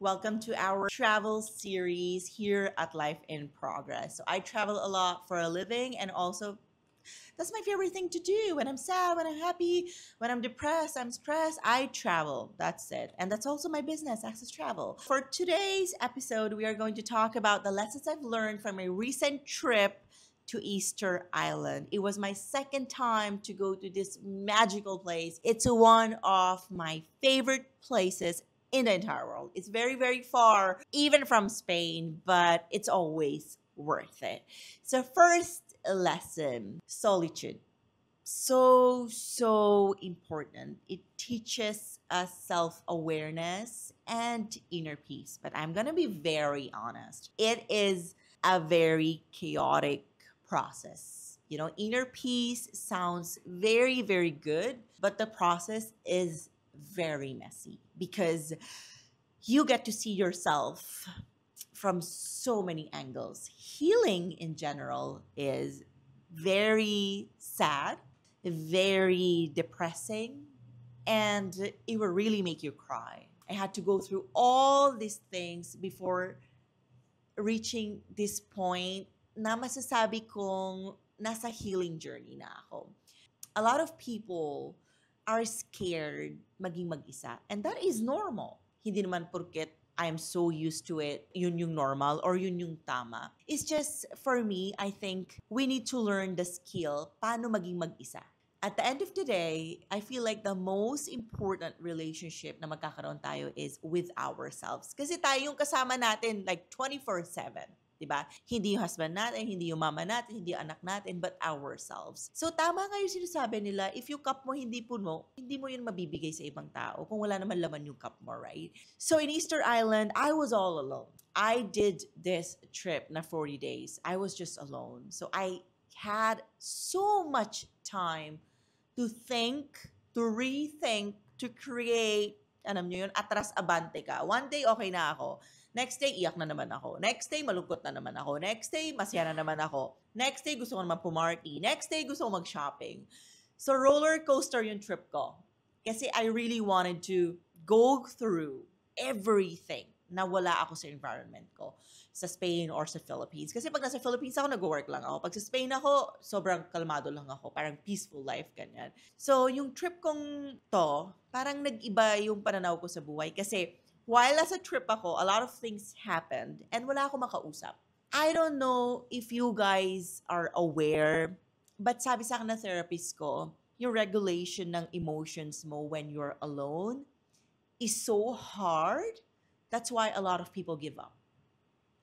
Welcome to our travel series here at Life in Progress. So, I travel a lot for a living, and also that's my favorite thing to do. When I'm sad, when I'm happy, when I'm depressed, I'm stressed, I travel. That's it. And that's also my business, Access Travel. For today's episode, we are going to talk about the lessons I've learned from a recent trip to Easter Island. It was my second time to go to this magical place. It's one of my favorite places in the entire world. It's very, very far, even from Spain, but it's always worth it. So, first lesson, solitude. So important. It teaches us self awareness and inner peace. But I'm going to be very honest. It is a very chaotic process. Inner peace sounds very, very good, but the process is very messy because you get to see yourself from so many angles. Healing in general is very sad, very depressing, and it will really make you cry. I had to go through all these things before reaching this point na masasabi kong nasa healing journey na ako. A lot of people are scared maging mag-isa, and that is normal. Hindi naman porket I'm so used to it, yun yung normal or yun yung tama. It's just, for me, I think we need to learn the skill paano maging mag-isa. At the end of the day, I feel like the most important relationship na magkakaroon tayo is with ourselves. Kasi tayo yung kasama natin like 24/7. Diba? Hindi yung husband natin, hindi yung mama natin, hindi yung anak natin, but ourselves. So, tama nga yung sinasabi nila, if yung cup mo hindi puno, hindi mo yun mabibigay sa ibang tao kung wala naman laman yung cup mo, right? So, in Easter Island, I was all alone. I did this trip na 40 days. I was just alone. So, I had so much time to think, to rethink, to create, alam nyo yun, atras abante ka. One day, okay na ako. Next day, iyak na naman ako. Next day, malungkot na naman ako. Next day, masaya na naman ako. Next day, gusto ko naman pumarty. Next day, gusto ko mag-shopping. So, roller coaster yung trip ko. Kasi I really wanted to go through everything na wala ako sa environment ko sa Spain or sa Philippines. Kasi pag nasa Philippines ako, nag-work lang ako. Pag sa Spain ako, sobrang kalmado lang ako. Parang peaceful life, ganyan. So, yung trip kong to, parang nag-iba yung pananaw ko sa buhay. Kasi while nasa trip ako, a lot of things happened and wala ako makausap. I don't know if you guys are aware, but sabi sa akin ng therapist ko, yung regulation ng emotions mo when you're alone is so hard. That's why a lot of people give up.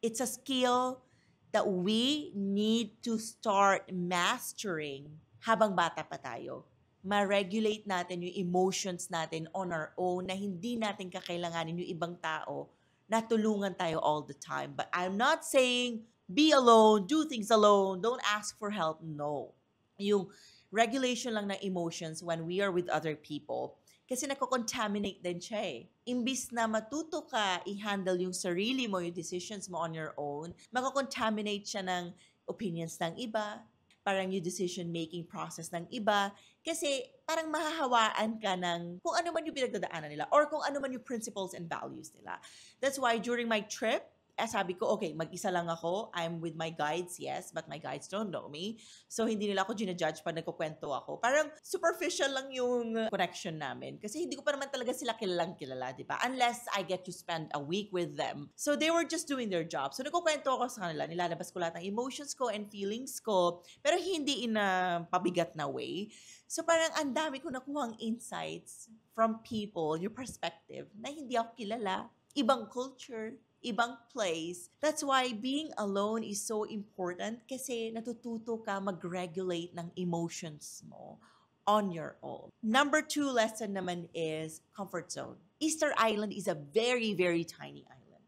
It's a skill that we need to start mastering habang bata pa tayo. Ma-regulate natin yung emotions natin on our own na hindi natin kakailanganin yung ibang tao na tulungan tayo all the time. But I'm not saying be alone, do things alone, don't ask for help. No. Yung regulation lang ng emotions when we are with other people, kasi nako-contaminate din siya eh. Imbis na matuto ka i-handle yung sarili mo, yung decisions mo on your own, mako-contaminate siya ng opinions ng iba, parang yung decision-making process ng iba, kasi parang mahahawaan ka ng kung ano man yung pinagdadaanan nila or kung ano man yung principles and values nila. That's why during my trip, sabi ko, okay, mag-isa lang ako. I'm with my guides, yes, but my guides don't know me. So, hindi nila ako ginajudge pag nagkukwento ako. Parang superficial lang yung connection namin. Kasi hindi ko pa naman talaga sila kilalang kilala, di ba? Unless I get to spend a week with them. So, they were just doing their job. So, nagkukwento ako sa kanila. Nilalabas ko lahat ng emotions ko and feelings ko. Pero hindi in a pabigat na way. So, parang ang dami ko nakuhang insights from people, your perspective, na hindi ako kilala. Ibang culture, ibang place. That's why being alone is so important kasi natututo ka mag-regulate ng emotions mo on your own. Number 2 lesson naman is comfort zone. Easter Island is a very, very tiny island.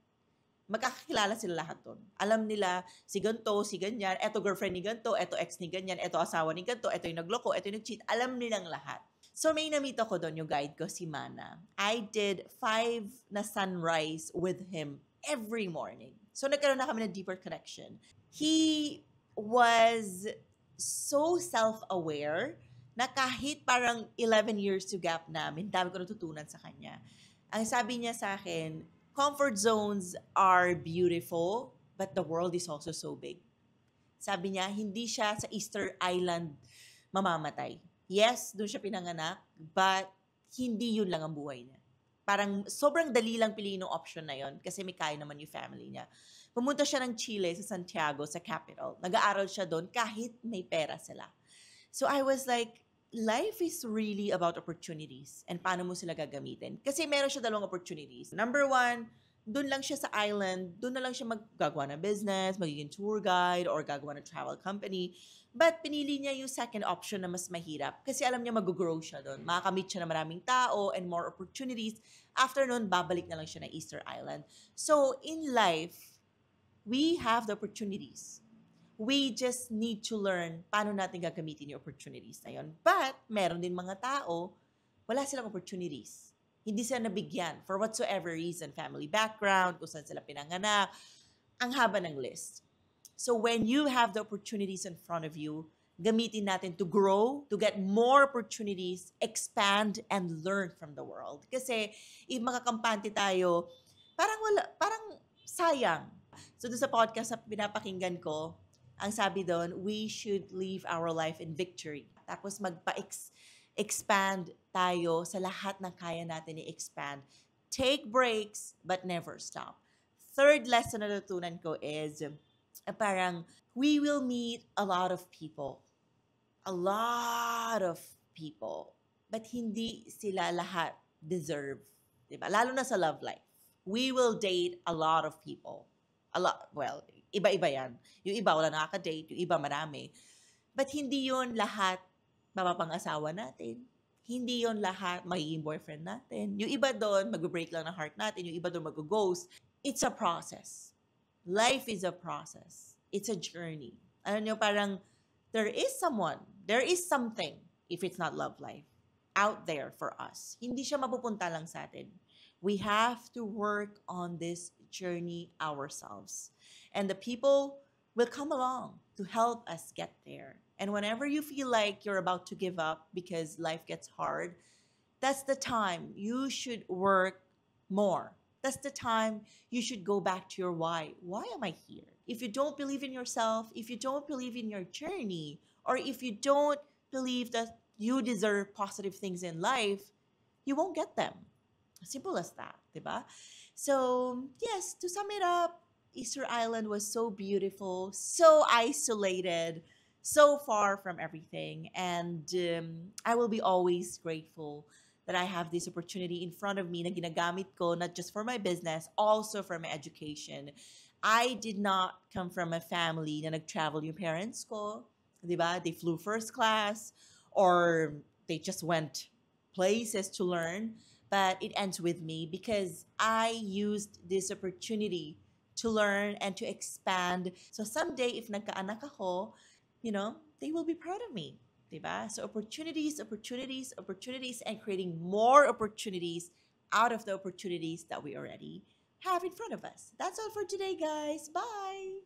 Magkakakilala sila lahat doon. Alam nila si ganto, si ganyan, eto girlfriend ni ganto, eto ex ni ganyan, eto asawa ni ganto, eto yung nagloko, eto yung nag-cheat. Alam nilang lahat. So may namit ako doon, yung guide ko, si Mana. I did 5 na sunrise with him every morning. So nagkaroon na kami ng deeper connection. He was so self-aware na kahit parang 11 years to gap namin, dami ko natutunan sa kanya. Ang sabi niya sa akin, comfort zones are beautiful, but the world is also so big. Sabi niya, hindi siya sa Easter Island mamamatay. Yes, doon siya pinanganak, but hindi yun lang ang buhay niya. Parang sobrang dali lang piliin ng option na yon kasi may kaya naman yung family niya. Pumunta siya ng Chile sa Santiago, sa capital. Nag-aaral siya doon kahit may pera sila. So I was like, life is really about opportunities and paano mo sila gagamitin. Kasi meron siya dalawang opportunities. Number one, doon lang siya sa island, doon na lang siya maggagawa ng business, magiging tour guide, or gagawa ng travel company. But pinili niya yung second option na mas mahirap kasi alam niya mag-grow siya doon. Makakamit siya ng maraming tao and more opportunities. After nun, babalik na lang siya ng Easter Island. So, in life, we have the opportunities. We just need to learn paano natin gagamitin yung opportunities na yun. But, meron din mga tao, wala silang opportunities. Hindi sila nabigyan for whatsoever reason, family background, kung saan sila pinanganak, ang haba ng list. So when you have the opportunities in front of you, gamitin natin to grow, to get more opportunities, expand, and learn from the world. Kasi if makakampante tayo, parang sayang. So doon sa podcast na pinapakinggan ko, ang sabi doon, we should live our life in victory. Tapos expand tayo sa lahat ng kaya natin i-expand. Take breaks, but never stop. Third lesson na natutunan ko is, parang, we will meet a lot of people. A lot of people. But hindi sila lahat deserve. Diba? Lalo na sa love life. We will date a lot of people. A lot, well, iba-iba yan. Yung iba wala nakaka-date, yung iba marami. But hindi yun lahat mapapang-asawa natin. Hindi yon lahat magiging boyfriend natin. Yung iba doon, mag-break lang ng heart natin. Yung iba doon, mag-ghost. It's a process. Life is a process. It's a journey. Ano nyo, parang, there is something, if it's not love life, out there for us. Hindi siya mapupunta lang sa atin. We have to work on this journey ourselves. And the people will come along to help us get there. And whenever you feel like you're about to give up because life gets hard, that's the time you should work more. That's the time you should go back to your why. Why am I here? If you don't believe in yourself, if you don't believe in your journey, or if you don't believe that you deserve positive things in life, you won't get them. Simple as that, diba? So, yes, to sum it up, Easter Island was so beautiful, so isolated, so far from everything. And I will be always grateful that I have this opportunity in front of me na ginagamit ko, not just for my business, also for my education. I did not come from a family na nag-travel yung parents ko. Diba? They flew first class or they just went places to learn. But it ends with me because I used this opportunity to learn and to expand. So someday, if nagkaanak ako, they will be proud of me. Diba? So opportunities, and creating more opportunities out of the opportunities that we already have in front of us. That's all for today, guys. Bye!